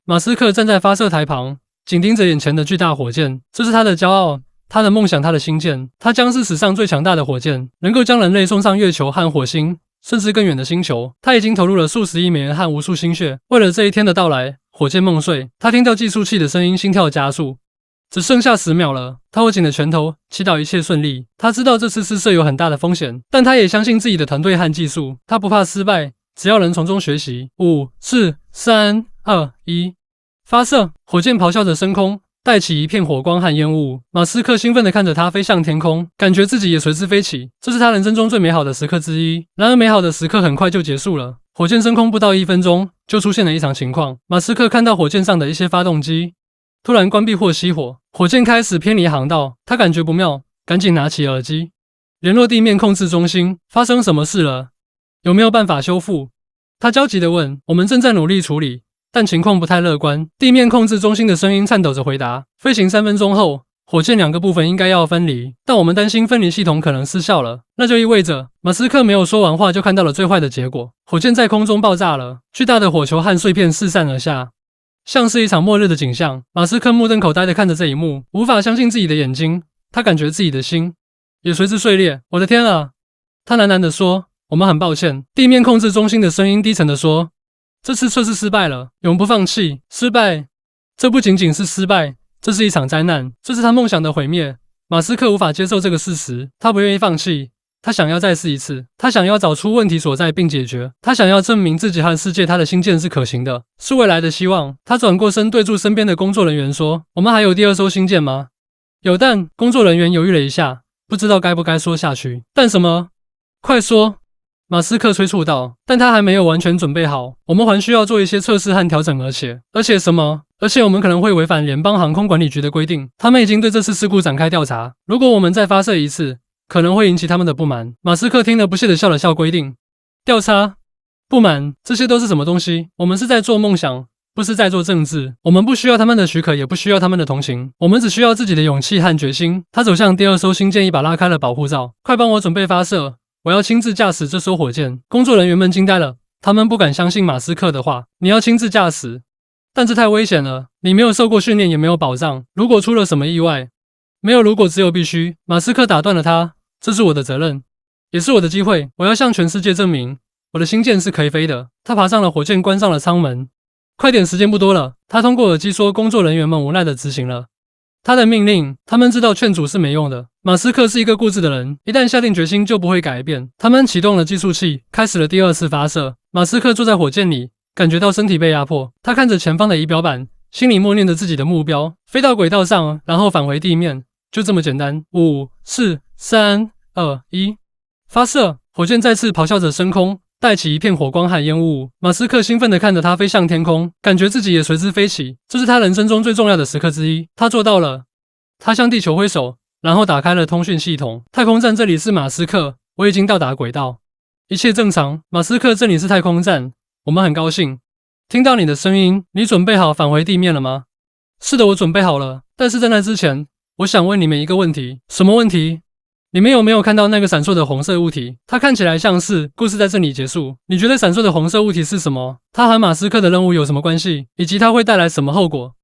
马斯克站在发射台旁，紧盯着眼前的巨大火箭，这是他的骄傲，他的梦想，他的心箭。他将是史上最强大的火箭，能够将人类送上月球和火星，甚至更远的星球。他已经投入了数十亿美元和无数心血，为了这一天的到来，火箭梦碎。他听到计数器的声音，心跳加速。只剩下10秒了，他握紧了拳头，祈祷一切顺利。他知道这次试射有很大的风险，但他也相信自己的团队和技术。他不怕失败，只要能从中学习。5、4、3、2、1，发射！火箭咆哮着升空，带起一片火光和烟雾。马斯克兴奋地看着它飞向天空，感觉自己也随之飞起。这是他人生中最美好的时刻之一。然而，美好的时刻很快就结束了。火箭升空不到1分钟，就出现了异常情况。马斯克看到火箭上的一些发动机突然关闭或熄火，火箭开始偏离航道。他感觉不妙，赶紧拿起耳机，联络地面控制中心。发生什么事了？有没有办法修复？他焦急地问。我们正在努力处理，但情况不太乐观。地面控制中心的声音颤抖着回答。飞行3分钟后，火箭2个部分应该要分离，但我们担心分离系统可能失效了。那就意味着……马斯克没有说完话，就看到了最坏的结果。火箭在空中爆炸了，巨大的火球和碎片四散而下，像是一场末日的景象。马斯克目瞪口呆地看着这一幕，无法相信自己的眼睛。他感觉自己的心也随之碎裂。我的天啊！他喃喃地说。我们很抱歉。地面控制中心的声音低沉地说。这次测试失败了，永不放弃。失败？这不仅仅是失败，这是一场灾难，这是他梦想的毁灭。马斯克无法接受这个事实，他不愿意放弃。他想要再试一次，他想要找出问题所在并解决，他想要证明自己和世界他的新建是可行的，是未来的希望。他转过身对住身边的工作人员说，我们还有第2艘新建吗？有，但工作人员犹豫了一下，不知道该不该说下去。但什么？快说！马斯克催促道，但他还没有完全准备好。我们还需要做一些测试和调整，而且什么？而且我们可能会违反联邦航空管理局的规定，他们已经对这次事故展开调查。如果我们再发射一次，可能会引起他们的不满。马斯克听了不屑地笑了笑，规定、调查、不满，这些都是什么东西？我们是在做梦想，不是在做政治。我们不需要他们的许可，也不需要他们的同情，我们只需要自己的勇气和决心。他走向第2艘新舰，一把拉开了保护罩。快帮我准备发射！我要亲自驾驶这艘火箭。工作人员们惊呆了，他们不敢相信马斯克的话。你要亲自驾驶？但这太危险了，你没有受过训练，也没有保障。如果出了什么意外……没有如果，只有必须。马斯克打断了他，这是我的责任，也是我的机会。我要向全世界证明，我的新舰是可以飞的。他爬上了火箭，关上了舱门。快点，时间不多了。他通过耳机说，工作人员们无奈地执行了他的命令。他们知道劝阻是没用的。马斯克是一个固执的人，一旦下定决心就不会改变。他们启动了计数器，开始了第2次发射。马斯克坐在火箭里，感觉到身体被压迫。他看着前方的仪表板，心里默念着自己的目标：飞到轨道上，然后返回地面。就这么简单。5、4、3、2、1，发射！火箭再次咆哮着升空，带起一片火光和烟雾。马斯克兴奋地看着它飞向天空，感觉自己也随之飞起。这是他人生中最重要的时刻之一，他做到了。他向地球挥手，然后打开了通讯系统。太空站，这里是马斯克，我已经到达轨道，一切正常。马斯克，这里是太空站，我们很高兴听到你的声音。你准备好返回地面了吗？是的，我准备好了。但是在那之前，我想问你们一个问题。什么问题？你们有没有看到那个闪烁的红色物体？它看起来像是……故事在这里结束。你觉得闪烁的红色物体是什么？它和马斯克的任务有什么关系？以及它会带来什么后果？